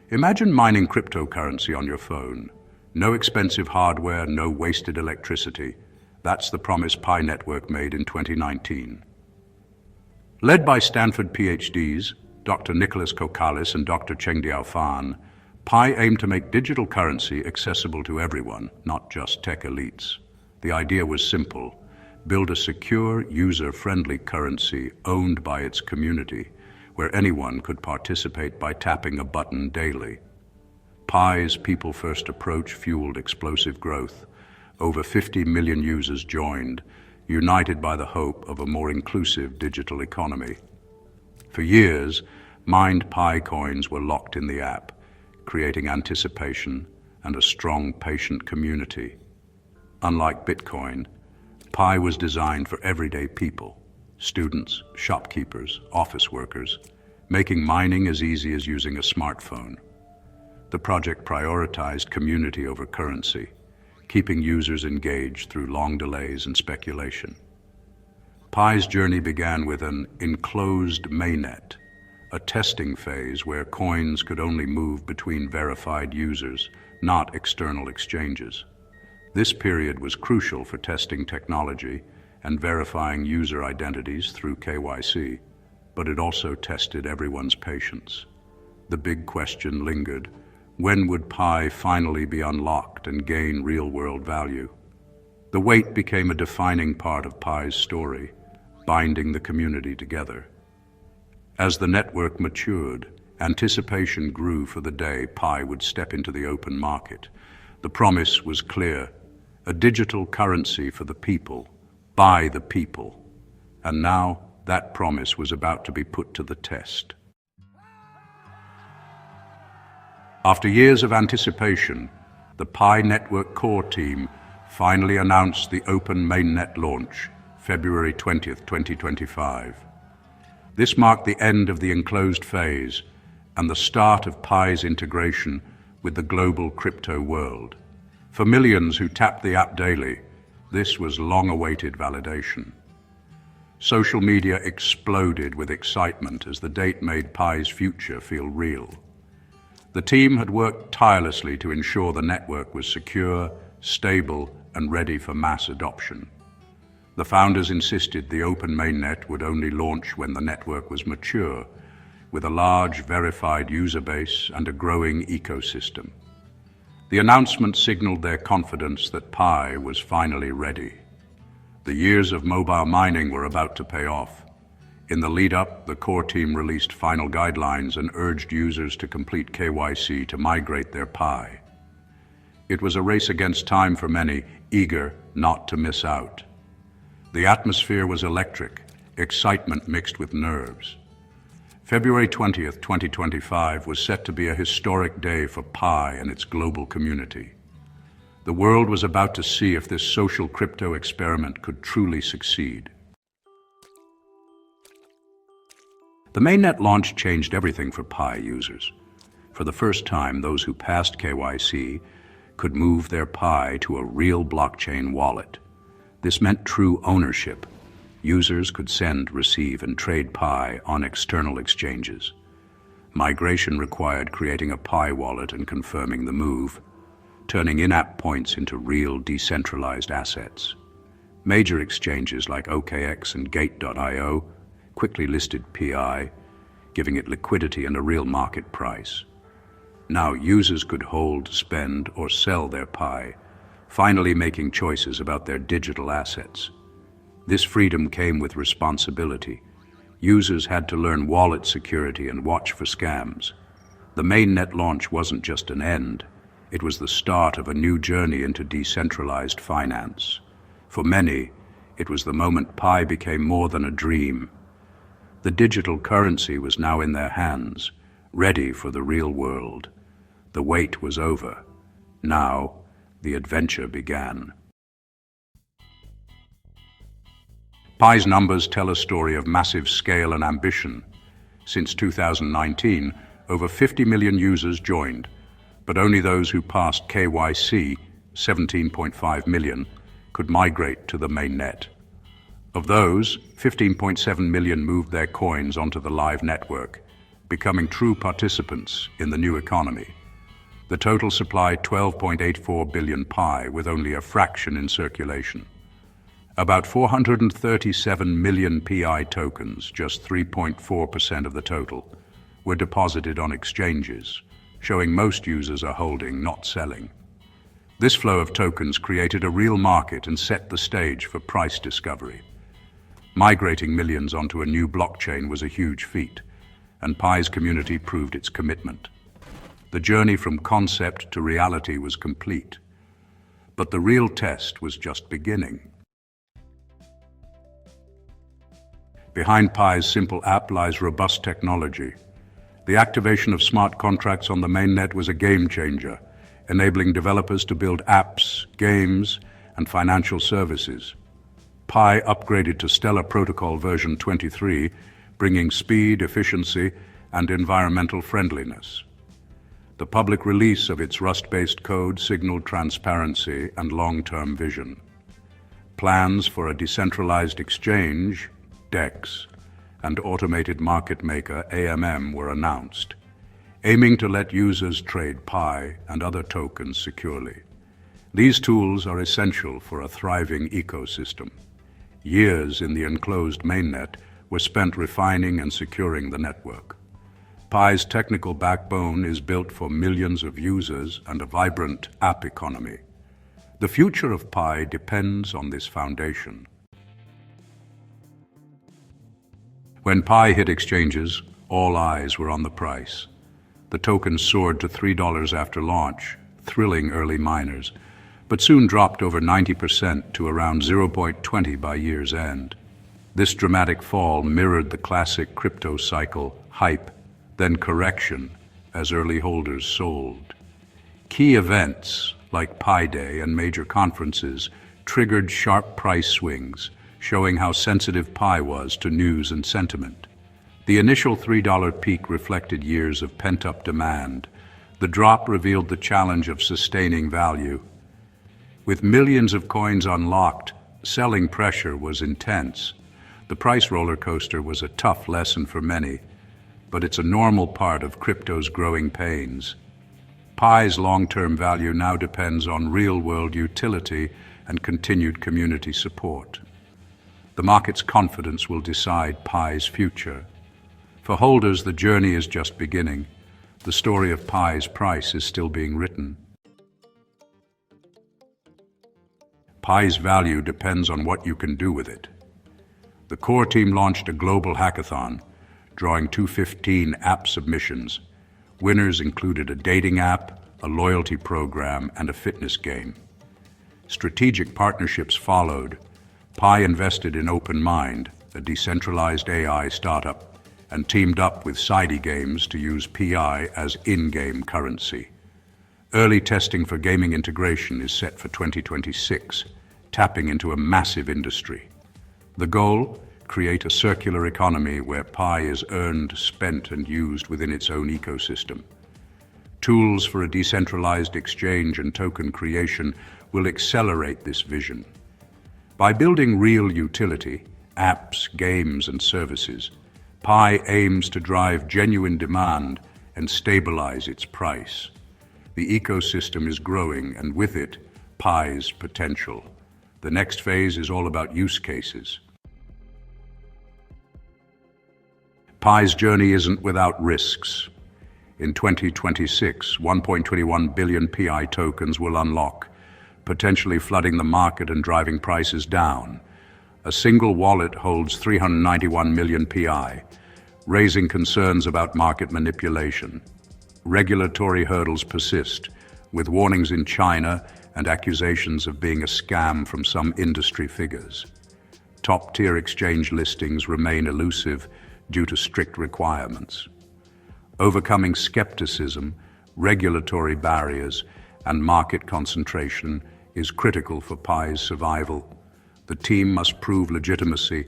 Imagine mining cryptocurrency on your phone. No expensive hardware, no wasted electricity. That's the promise Pi Network made in 2019. Led by Stanford PhDs, Dr. Nicholas Kokalis and Dr. Chengdiao Fan, Pi aimed to make digital currency accessible to everyone, not just tech elites. The idea was simple: build a secure, user-friendly currency owned by its community, where anyone could participate by tapping a button daily. Pi's people-first approach fueled explosive growth. Over 50 million users joined, united by the hope of a more inclusive digital economy. For years, mined Pi coins were locked in the app, creating anticipation and a strong, patient community. Unlike Bitcoin, Pi was designed for everyday people, students, shopkeepers, office workers, making mining as easy as using a smartphone. The project prioritized community over currency, keeping users engaged through long delays and speculation. Pi's journey began with an enclosed mainnet, a testing phase where coins could only move between verified users, not external exchanges. This period was crucial for testing technology and verifying user identities through KYC, but it also tested everyone's patience. The big question lingered: when would Pi finally be unlocked and gain real-world value? The wait became a defining part of Pi's story, binding the community together. As the network matured, anticipation grew for the day Pi would step into the open market. The promise was clear: a digital currency for the people, by the people. And now that promise was about to be put to the test. After years of anticipation, the Pi Network core team finally announced the open Mainnet Launch, February 20th, 2025. This marked the end of the enclosed phase and the start of Pi's integration with the global crypto world. For millions who tapped the app daily, this was long-awaited validation. Social media exploded with excitement as the date made Pi's future feel real. The team had worked tirelessly to ensure the network was secure, stable, and ready for mass adoption. The founders insisted the open mainnet would only launch when the network was mature, with a large verified user base and a growing ecosystem. The announcement signaled their confidence that Pi was finally ready. The years of mobile mining were about to pay off. In the lead-up, the core team released final guidelines and urged users to complete KYC to migrate their Pi. It was a race against time for many, eager not to miss out. The atmosphere was electric, excitement mixed with nerves. February 20th, 2025 was set to be a historic day for Pi and its global community. The world was about to see if this social crypto experiment could truly succeed. The mainnet launch changed everything for Pi users. For the first time, those who passed KYC could move their Pi to a real blockchain wallet. This meant true ownership. Users could send, receive, and trade Pi on external exchanges. Migration required creating a Pi wallet and confirming the move, turning in-app points into real decentralized assets. Major exchanges like OKX and Gate.io quickly listed Pi, giving it liquidity and a real market price. Now users could hold, spend, or sell their Pi, finally making choices about their digital assets. This freedom came with responsibility. Users had to learn wallet security and watch for scams. The mainnet launch wasn't just an end, it was the start of a new journey into decentralized finance. For many, it was the moment Pi became more than a dream. The digital currency was now in their hands, ready for the real world. The wait was over. Now, the adventure began. Pi's numbers tell a story of massive scale and ambition. Since 2019, over 50 million users joined, but only those who passed KYC, 17.5 million, could migrate to the mainnet. Of those, 15.7 million moved their coins onto the live network, becoming true participants in the new economy. The total supply 12.84 billion Pi, with only a fraction in circulation. About 437 million PI tokens, just 3.4% of the total, were deposited on exchanges, showing most users are holding, not selling. This flow of tokens created a real market and set the stage for price discovery. Migrating millions onto a new blockchain was a huge feat, and Pi's community proved its commitment. The journey from concept to reality was complete, but the real test was just beginning. Behind Pi's simple app lies robust technology. The activation of smart contracts on the mainnet was a game changer, enabling developers to build apps, games, and financial services. Pi upgraded to Stellar Protocol version 23, bringing speed, efficiency, and environmental friendliness. The public release of its Rust-based code signaled transparency and long-term vision. Plans for a decentralized exchange, DEX, and automated market maker, AMM, were announced, aiming to let users trade Pi and other tokens securely. These tools are essential for a thriving ecosystem. Years in the enclosed mainnet were spent refining and securing the network. Pi's technical backbone is built for millions of users and a vibrant app economy. The future of Pi depends on this foundation. When Pi hit exchanges, all eyes were on the price. The token soared to $3 after launch, thrilling early miners, but soon dropped over 90% to around 0.20 by year's end. This dramatic fall mirrored the classic crypto cycle: hype, then correction, as early holders sold. Key events like Pi Day and major conferences triggered sharp price swings, showing how sensitive Pi was to news and sentiment. The initial $3 peak reflected years of pent-up demand. The drop revealed the challenge of sustaining value. With millions of coins unlocked, selling pressure was intense. The price roller coaster was a tough lesson for many, but it's a normal part of crypto's growing pains. Pi's long-term value now depends on real-world utility and continued community support. The market's confidence will decide Pi's future. For holders, the journey is just beginning. The story of Pi's price is still being written. Pi's value depends on what you can do with it. The core team launched a global hackathon, drawing 215 app submissions. Winners included a dating app, a loyalty program, and a fitness game. Strategic partnerships followed. Pi invested in OpenMind, a decentralized AI startup, and teamed up with Sidey Games to use PI as in-game currency. Early testing for gaming integration is set for 2026, tapping into a massive industry. The goal? Create a circular economy where Pi is earned, spent, and used within its own ecosystem. Tools for a decentralized exchange and token creation will accelerate this vision. By building real utility, apps, games, and services, Pi aims to drive genuine demand and stabilize its price. The ecosystem is growing, and with it, Pi's potential. The next phase is all about use cases. Pi's journey isn't without risks. In 2026, 1.21 billion PI tokens will unlock, potentially flooding the market and driving prices down. A single wallet holds 391 million PI, raising concerns about market manipulation. Regulatory hurdles persist, with warnings in China and accusations of being a scam from some industry figures. Top-tier exchange listings remain elusive due to strict requirements. Overcoming skepticism, regulatory barriers, and market concentration is critical for Pi's survival. The team must prove legitimacy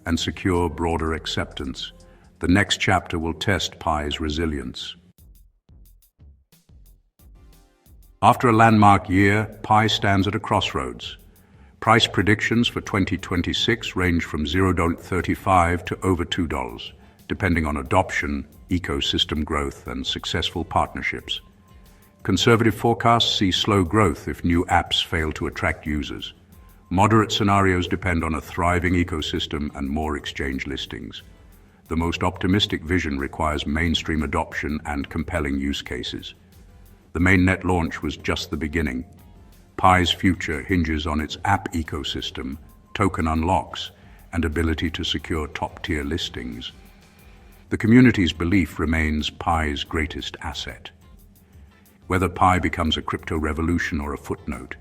and secure broader acceptance. The next chapter will test Pi's resilience. After a landmark year, Pi stands at a crossroads. Price predictions for 2026 range from $0.35 to over $2, depending on adoption, ecosystem growth, and successful partnerships. Conservative forecasts see slow growth if new apps fail to attract users. Moderate scenarios depend on a thriving ecosystem and more exchange listings. The most optimistic vision requires mainstream adoption and compelling use cases. The Mainnet launch was just the beginning. Pi's future hinges on its app ecosystem, token unlocks, and ability to secure top-tier listings. The community's belief remains Pi's greatest asset. Whether Pi becomes a crypto revolution or a footnote,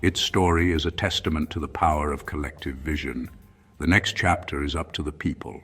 its story is a testament to the power of collective vision. The next chapter is up to the people.